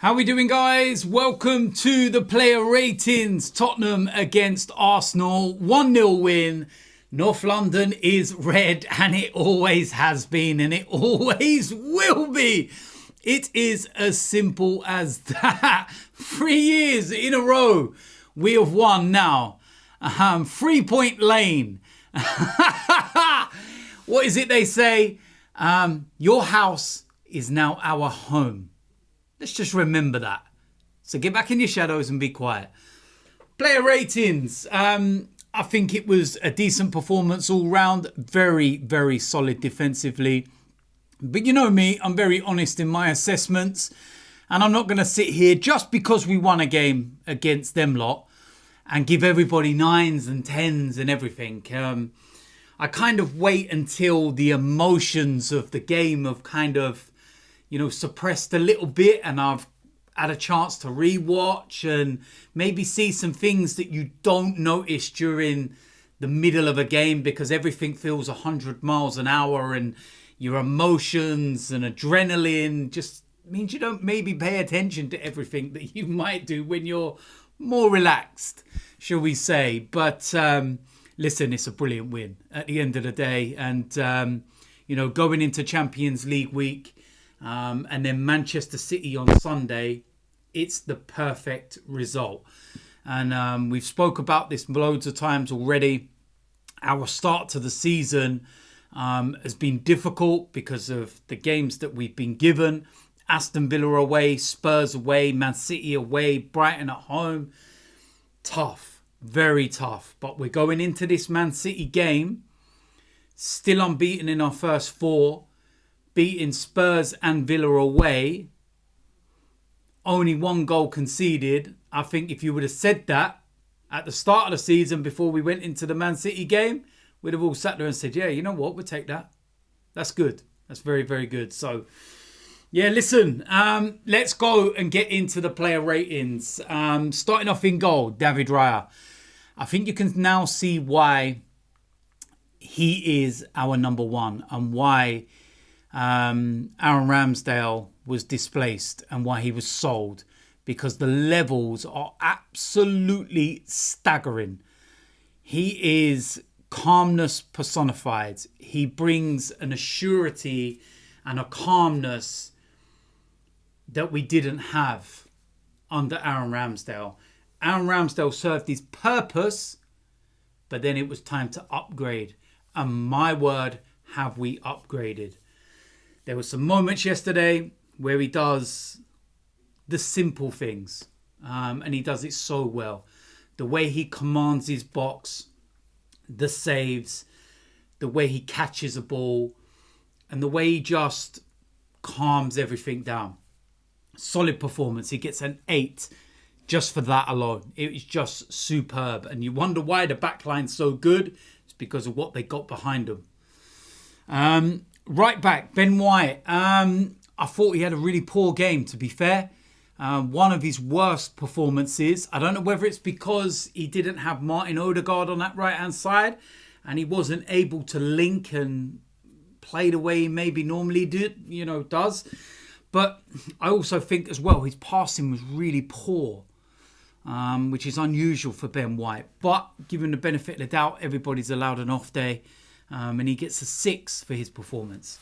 How we doing, guys? Welcome to the player ratings. Tottenham against Arsenal, 1-0 win. North London is red, and it always has been, and it always will be. It is as simple as that. 3 years in a row we have won now. 3-point lane. What is it they say? Your house is now our home. Let's just remember that. So get back in your shadows and be quiet. Player ratings. I think it was a decent performance all round. Very, very solid defensively. But you know me, I'm very honest in my assessments. And I'm not going to sit here just because we won a game against them lot and give everybody 9s and 10s and everything. I kind of wait until the emotions of the game have kind of, suppressed a little bit, and I've had a chance to rewatch and maybe see some things that you don't notice during the middle of a game because everything feels 100 miles an hour and your emotions and adrenaline just means you don't maybe pay attention to everything that you might do when you're more relaxed, shall we say. But listen, it's a brilliant win at the end of the day. And, going into Champions League week, and then Manchester City on Sunday, it's the perfect result. And we've spoke about this loads of times already. Our start to the season has been difficult because of the games that we've been given. Aston Villa away, Spurs away, Man City away, Brighton at home. Tough, very tough. But we're going into this Man City game still unbeaten in our first 4. Beating Spurs and Villa away, only 1 goal conceded. I think if you would have said that at the start of the season before we went into the Man City game, we'd have all sat there and said, yeah, you know what, we'll take that. That's good. That's very, very good. So, yeah, listen, let's go and get into the player ratings. Starting off in goal, David Raya. I think you can now see why he is our number 1 and why Aaron Ramsdale was displaced and why he was sold, because the levels are absolutely staggering. He is calmness personified. He brings an assurity and a calmness that we didn't have under Aaron Ramsdale. Aaron Ramsdale served his purpose, but then it was time to upgrade. And my word, have we upgraded? There were some moments yesterday where he does the simple things, and he does it so well. The way he commands his box, the saves, the way he catches a ball, and the way he just calms everything down. Solid performance. He gets an 8 just for that alone. It was just superb. And you wonder why the backline's so good. It's because of what they got behind them. Right back, Ben White. I thought he had a really poor game, to be fair. One of his worst performances. I don't know whether it's because he didn't have Martin Odegaard on that right-hand side and he wasn't able to link and play the way he maybe normally does. But I also think as well, his passing was really poor, which is unusual for Ben White. But given the benefit of the doubt, everybody's allowed an off day. And he gets a 6 for his performance.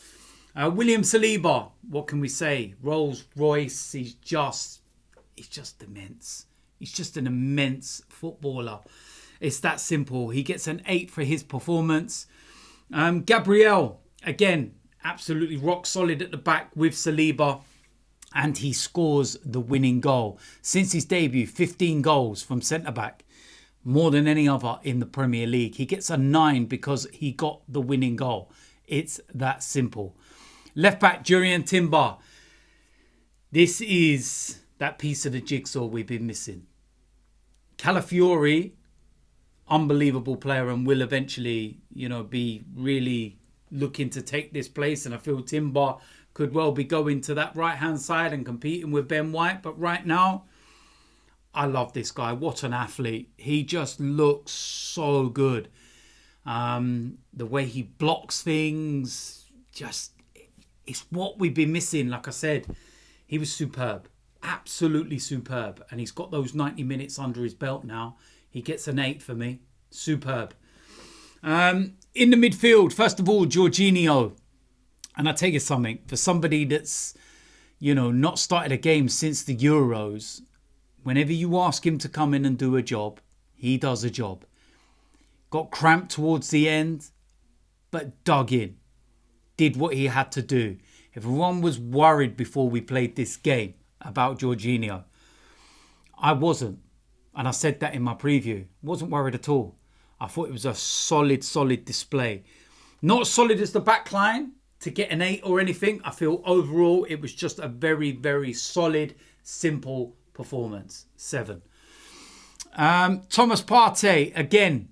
William Saliba, what can we say? Rolls Royce, he's just immense. He's just an immense footballer. It's that simple. He gets an 8 for his performance. Gabriel, again, absolutely rock solid at the back with Saliba. And he scores the winning goal. Since his debut, 15 goals from centre-back. More than any other in the Premier League. He gets a 9 because he got the winning goal. It's that simple. Left back, Jurriën Timber. This is that piece of the jigsaw we've been missing. Calafiori, unbelievable player and will eventually, be really looking to take this place. And I feel Timber could well be going to that right-hand side and competing with Ben White. But right now, I love this guy. What an athlete. He just looks so good. The way he blocks things, it's what we've been missing. Like I said, he was superb. absolutely superb. And he's got those 90 minutes under his belt now. He gets an 8 for me. Superb. In the midfield, first of all, Jorginho. And I tell you something, for somebody that's, not started a game since the Euros, whenever you ask him to come in and do a job, he does a job. Got cramped towards the end, but dug in. Did what he had to do. Everyone was worried before we played this game about Jorginho. I wasn't. And I said that in my preview. Wasn't worried at all. I thought it was a solid display. Not as solid as the back line to get an 8 or anything. I feel overall it was just a very, very solid, simple performance. 7. Thomas Partey, again,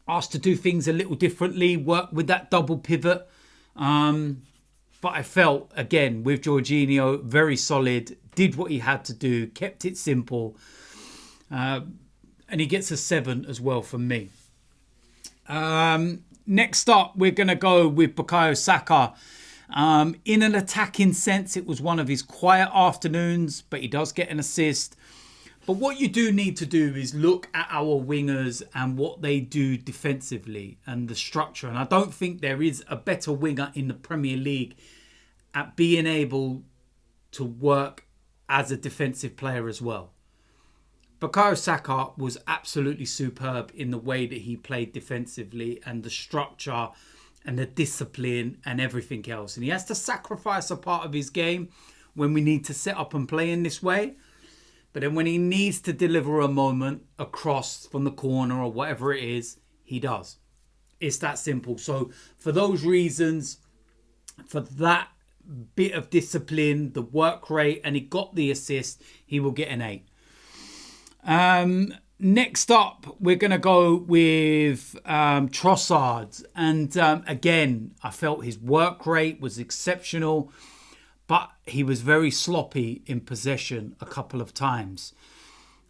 asked to do things a little differently, work with that double pivot. But I felt, again, with Jorginho, very solid, did what he had to do, kept it simple. And he gets a 7 as well from me. Next up, we're going to go with Bukayo Saka. In an attacking sense, it was one of his quiet afternoons, but he does get an assist. But what you do need to do is look at our wingers and what they do defensively and the structure. And I don't think there is a better winger in the Premier League at being able to work as a defensive player as well. Bukayo Saka was absolutely superb in the way that he played defensively and the structure and the discipline and everything else. And he has to sacrifice a part of his game when we need to set up and play in this way. But then when he needs to deliver a moment across from the corner or whatever it is, he does. It's that simple. So for those reasons, for that bit of discipline, the work rate, and he got the assist, he will get an 8. Next up, we're going to go with Trossard. And again, I felt his work rate was exceptional, but he was very sloppy in possession a couple of times.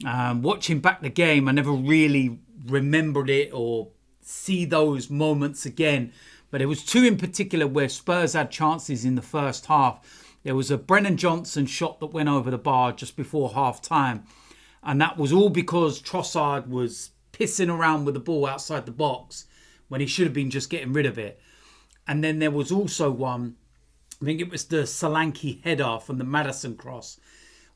Watching back the game, I never really remembered it or see those moments again. But there was 2 in particular where Spurs had chances in the first half. There was a Brennan Johnson shot that went over the bar just before half time. And that was all because Trossard was pissing around with the ball outside the box when he should have been just getting rid of it. And then there was also one, I think it was the Solanke header from the Maddison cross,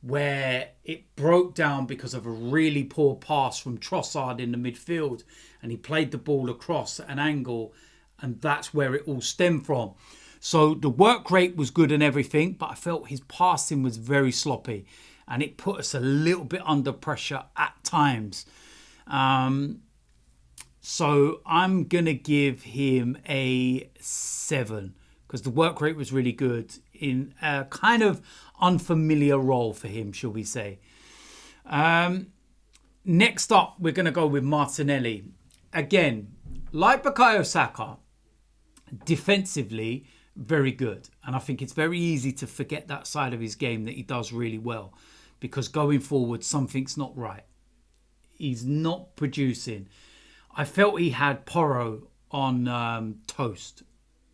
where it broke down because of a really poor pass from Trossard in the midfield. And he played the ball across at an angle, and that's where it all stemmed from. So the work rate was good and everything, but I felt his passing was very sloppy. And it put us a little bit under pressure at times. So I'm going to give him a 7. Because the work rate was really good in a kind of unfamiliar role for him, shall we say. Next up, we're going to go with Martinelli. Again, like Bukayo Saka, defensively, very good. And I think it's very easy to forget that side of his game that he does really well. Because going forward, something's not right. He's not producing. I felt he had Porro on toast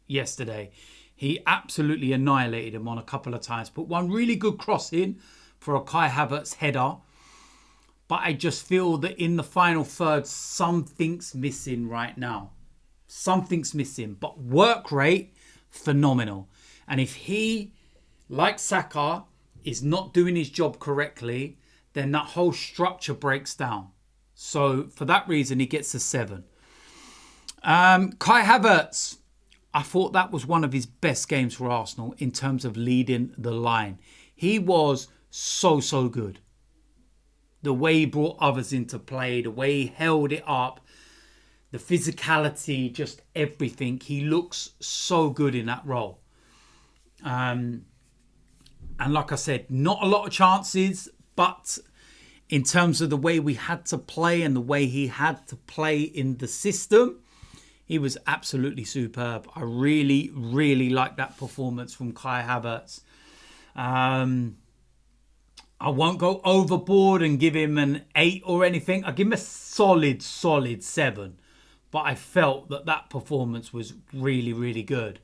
yesterday. He absolutely annihilated him on a couple of times. Put one really good cross in for a Kai Havertz header. But I just feel that in the final third, something's missing right now. Something's missing. But work rate, phenomenal. And if he, like Saka, is not doing his job correctly, then that whole structure breaks down. So for that reason, he gets a 7. Kai Havertz, I thought that was one of his best games for Arsenal in terms of leading the line. He was so good. The way he brought others into play, the way he held it up, the physicality, just everything. He looks so good in that role. And like I said, not a lot of chances, but in terms of the way we had to play and the way he had to play in the system, he was absolutely superb. I really like that performance from Kai Havertz. I won't go overboard and give him an 8 or anything. I'll give him a solid 7. But I felt that performance was really good.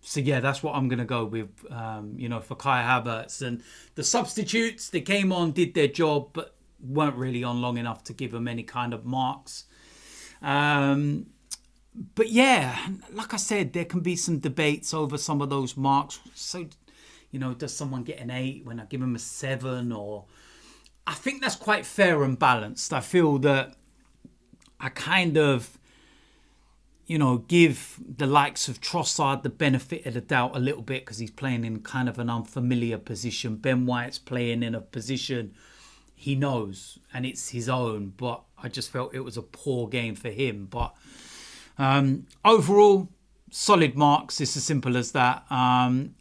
So yeah, that's what I'm going to go with, you know, for Kai Havertz. And the substitutes, they came on, did their job, but weren't really on long enough to give them any kind of marks. But yeah, like I said, there can be some debates over some of those marks. So, you know, does someone get an 8 when I give them a 7? Or I think that's quite fair and balanced. I feel that I kind of, you know, give the likes of Trossard the benefit of the doubt a little bit because he's playing in kind of an unfamiliar position. Ben White's playing in a position he knows and it's his own, but I just felt it was a poor game for him. But overall, solid marks. It's as simple as that.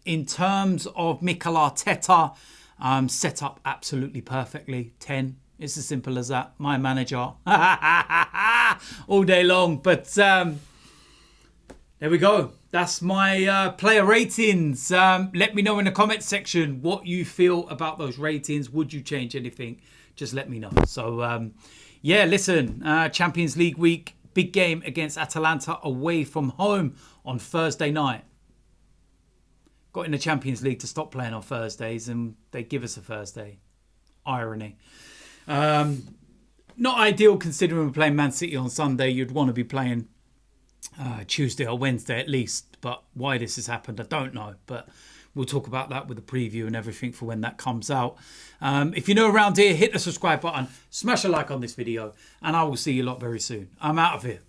In terms of Mikel Arteta, set up absolutely perfectly. 10. It's as simple as that. My manager. All day long. But there we go. That's my player ratings. Let me know in the comment section what you feel about those ratings. Would you change anything? Just let me know. So, yeah, listen. Champions League week. Big game against Atalanta away from home on Thursday night. Got in the Champions League to stop playing on Thursdays and they give us a Thursday. Irony. Not ideal considering we're playing Man City on Sunday. You'd want to be playing Tuesday or Wednesday at least. But why this has happened, I don't know. But we'll talk about that with the preview and everything for when that comes out. If you're new around here, hit the subscribe button, smash a like on this video, and I will see you lot very soon. I'm out of here.